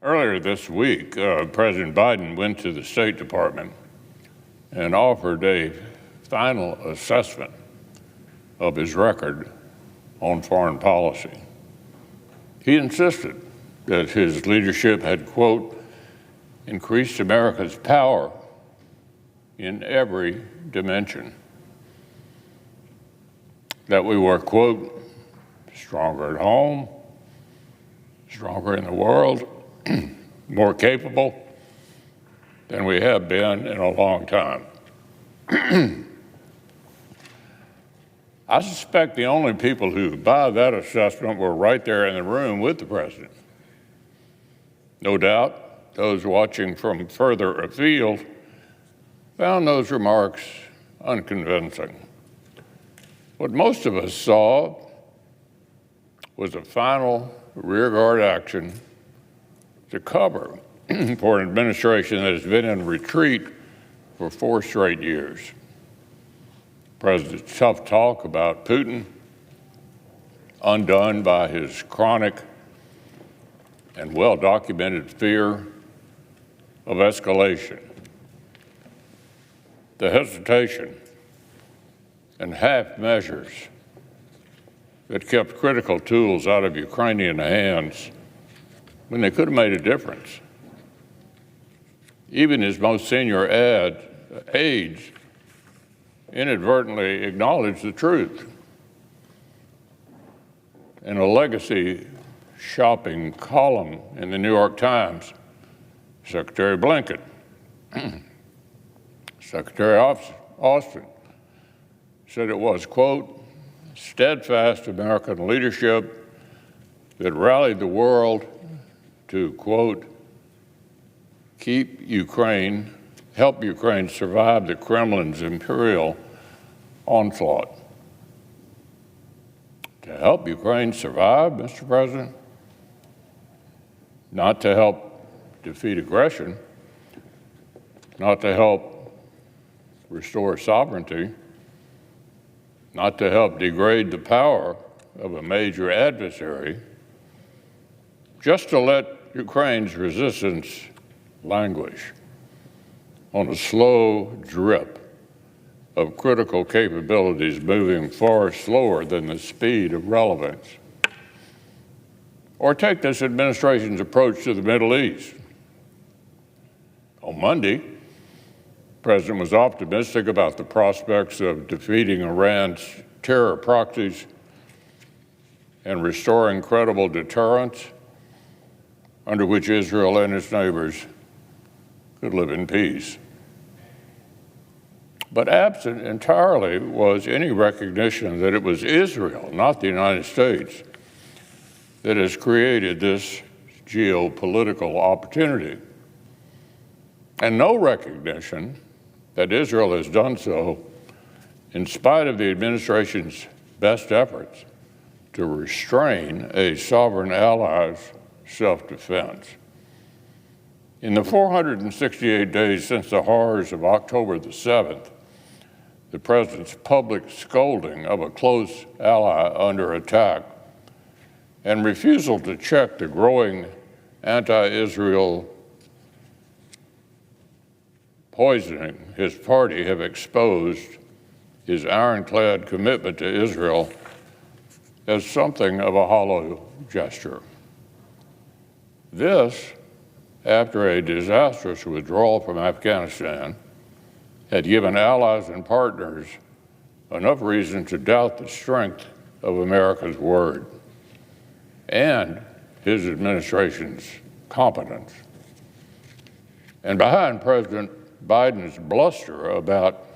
Earlier this week, President Biden went to the State Department and offered a final assessment of his record on foreign policy. He insisted that his leadership had, quote, increased America's power in every dimension, that we were, quote, stronger at home, stronger in the world, more capable than we have been in a long time. I suspect the only people who buy that assessment were right there in the room with the president. No doubt, those watching from further afield found those remarks unconvincing. What most of us saw was a final rearguard action to cover for an administration that has been in retreat for 4 straight years. The president's tough talk about Putin, undone by his chronic and well-documented fear of escalation. The hesitation and half measures that kept critical tools out of Ukrainian hands when they could have made a difference. Even his most senior aides inadvertently acknowledged the truth. In a legacy shopping column in the New York Times, Secretary Blinken, Secretary Austin said it was, quote, steadfast American leadership that rallied the world to, quote, help Ukraine survive the Kremlin's imperial onslaught. To help Ukraine survive, Mr. President? Not to help defeat aggression, not to help restore sovereignty, not to help degrade the power of a major adversary, just to let Ukraine's resistance languish on a slow drip of critical capabilities moving far slower than the speed of relevance. Or take this administration's approach to the Middle East. On Monday, the president was optimistic about the prospects of defeating Iran's terror proxies and restoring credible deterrence under which Israel and its neighbors could live in peace. But absent entirely was any recognition that it was Israel, not the United States, that has created this geopolitical opportunity, and no recognition that Israel has done so in spite of the administration's best efforts to restrain a sovereign ally's self-defense. In the 468 days since the horrors of October the 7th, the president's public scolding of a close ally under attack and refusal to check the growing anti-Israel poisoning his party have exposed his ironclad commitment to Israel as something of a hollow gesture. This, after a disastrous withdrawal from Afghanistan, had given allies and partners enough reason to doubt the strength of America's word and his administration's competence. And behind President Biden's bluster about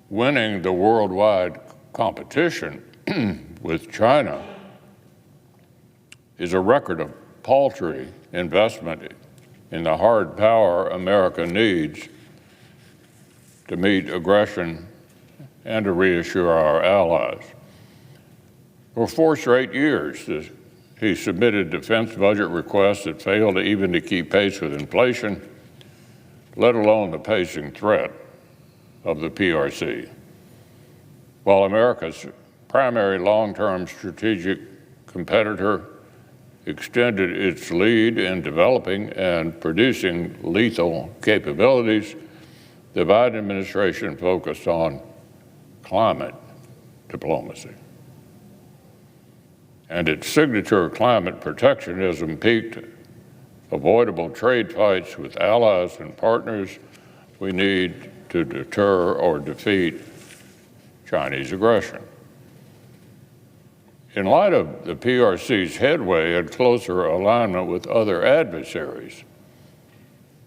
winning the worldwide competition with China is a record of paltry investment in the hard power America needs to meet aggression and to reassure our allies. For 4 straight years, he submitted defense budget requests that failed even to keep pace with inflation, let alone the pacing threat of the PRC. While America's primary long-term strategic competitor extended its lead in developing and producing lethal capabilities, the Biden administration focused on climate diplomacy. And its signature climate protectionism piqued avoidable trade fights with allies and partners we need to deter or defeat Chinese aggression. In light of the PRC's headway and closer alignment with other adversaries,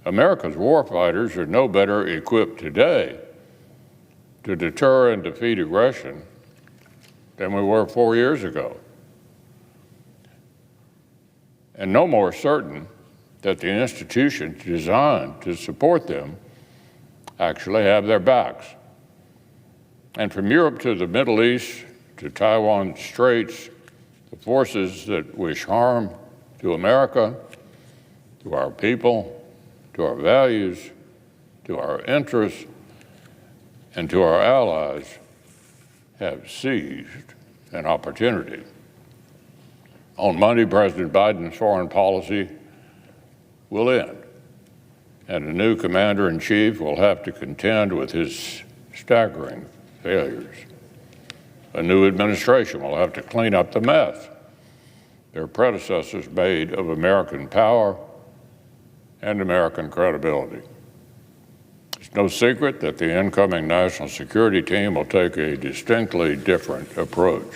America's warfighters are no better equipped today to deter and defeat aggression than we were 4 years ago, and no more certain that the institutions designed to support them actually have their backs. And from Europe to the Middle East to Taiwan Straits, the forces that wish harm to America, to our people, to our values, to our interests, and to our allies have seized an opportunity. On Monday, President Biden's foreign policy will end, and a new commander-in-chief will have to contend with his staggering failures. A new administration will have to clean up the mess their predecessors made of American power and American credibility. It's no secret that the incoming national security team will take a distinctly different approach.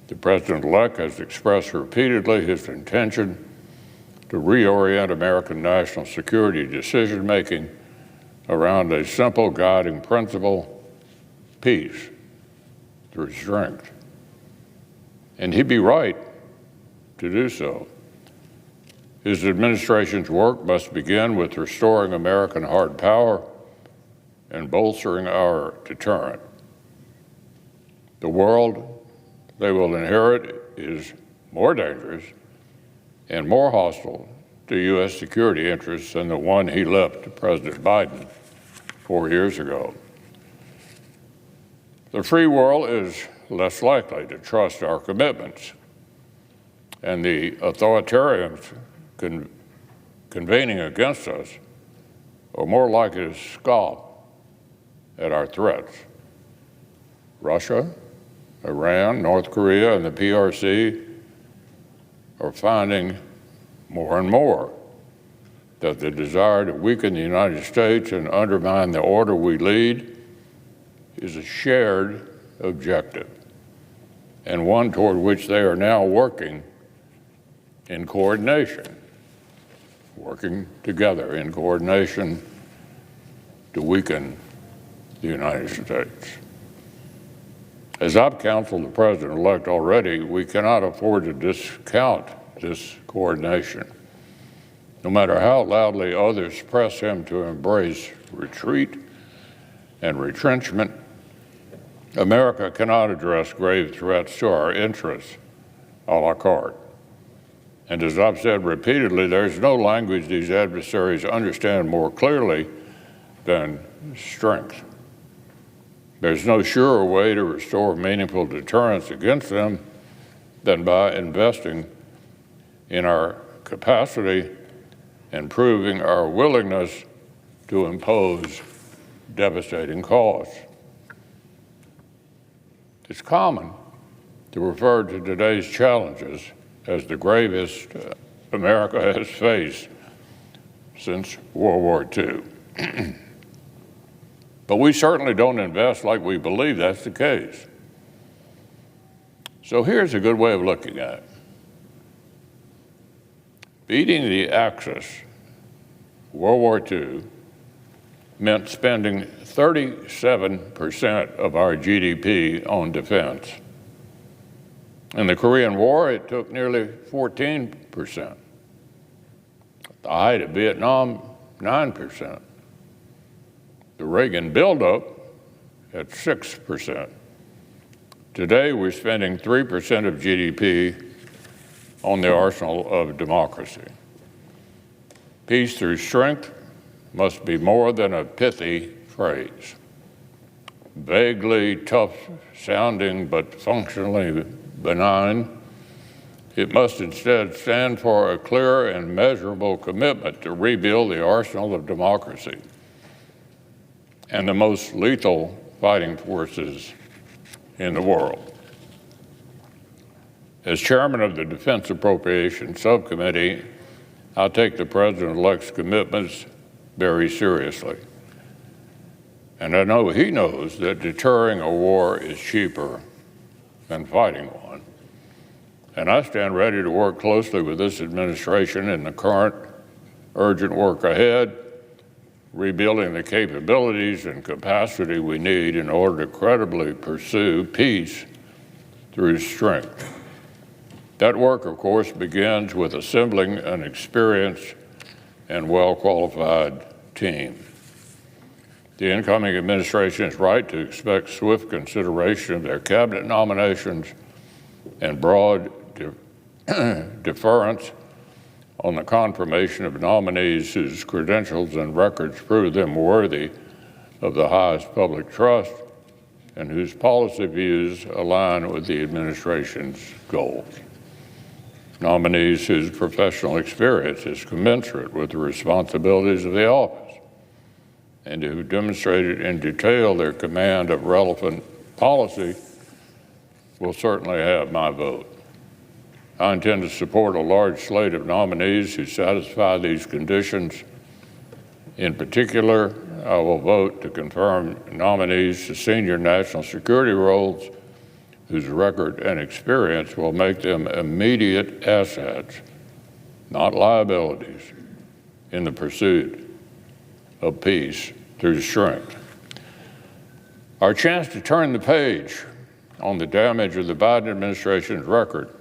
The president-elect has expressed repeatedly his intention to reorient American national security decision-making around a simple guiding principle: peace through strength. And he'd be right to do so. His administration's work must begin with restoring American hard power and bolstering our deterrent. The world they will inherit is more dangerous and more hostile to U.S. security interests than the one he left to President Biden 4 years ago. The free world is less likely to trust our commitments, and the authoritarians convening against us are more likely to scoff at our threats. Russia, Iran, North Korea, and the PRC are finding more and more that the desire to weaken the United States and undermine the order we lead is a shared objective, and one toward which they are now working in coordination, working together in coordination to weaken the United States. As I've counseled the president-elect already, we cannot afford to discount this coordination. No matter how loudly others press him to embrace retreat and retrenchment, America cannot address grave threats to our interests a la carte. And as I've said repeatedly, there's no language these adversaries understand more clearly than strength. There's no surer way to restore meaningful deterrence against them than by investing in our capacity and proving our willingness to impose devastating costs. It's common to refer to today's challenges as the gravest America has faced since World War II. But we certainly don't invest like we believe that's the case. So here's a good way of looking at it. Beating the Axis, World War II, meant spending 37% of our GDP on defense. In the Korean War, it took nearly 14%. At the height of Vietnam, 9%. The Reagan buildup at 6%. Today, we're spending 3% of GDP on the arsenal of democracy. Peace through strength must be more than a pithy phrase. Vaguely tough sounding but functionally benign, It must instead stand for a clear and measurable commitment to rebuild the arsenal of democracy and the most lethal fighting forces in the world. As chairman of the Defense Appropriations Subcommittee, I take the President-elect's commitments very seriously. And I know he knows that deterring a war is cheaper than fighting one. And I stand ready to work closely with this administration in the current urgent work ahead, rebuilding the capabilities and capacity we need in order to credibly pursue peace through strength. That work, of course, begins with assembling an experienced and well-qualified team. The incoming administration is right to expect swift consideration of their cabinet nominations and broad deference on the confirmation of nominees whose credentials and records prove them worthy of the highest public trust and whose policy views align with the administration's goals. Nominees whose professional experience is commensurate with the responsibilities of the office and who demonstrated in detail their command of relevant policy will certainly have my vote. I intend to support a large slate of nominees who satisfy these conditions. In particular, I will vote to confirm nominees to senior national security roles whose record and experience will make them immediate assets, not liabilities, in the pursuit of peace through strength. Our chance to turn the page on the damage of the Biden administration's record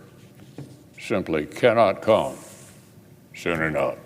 simply cannot come soon enough.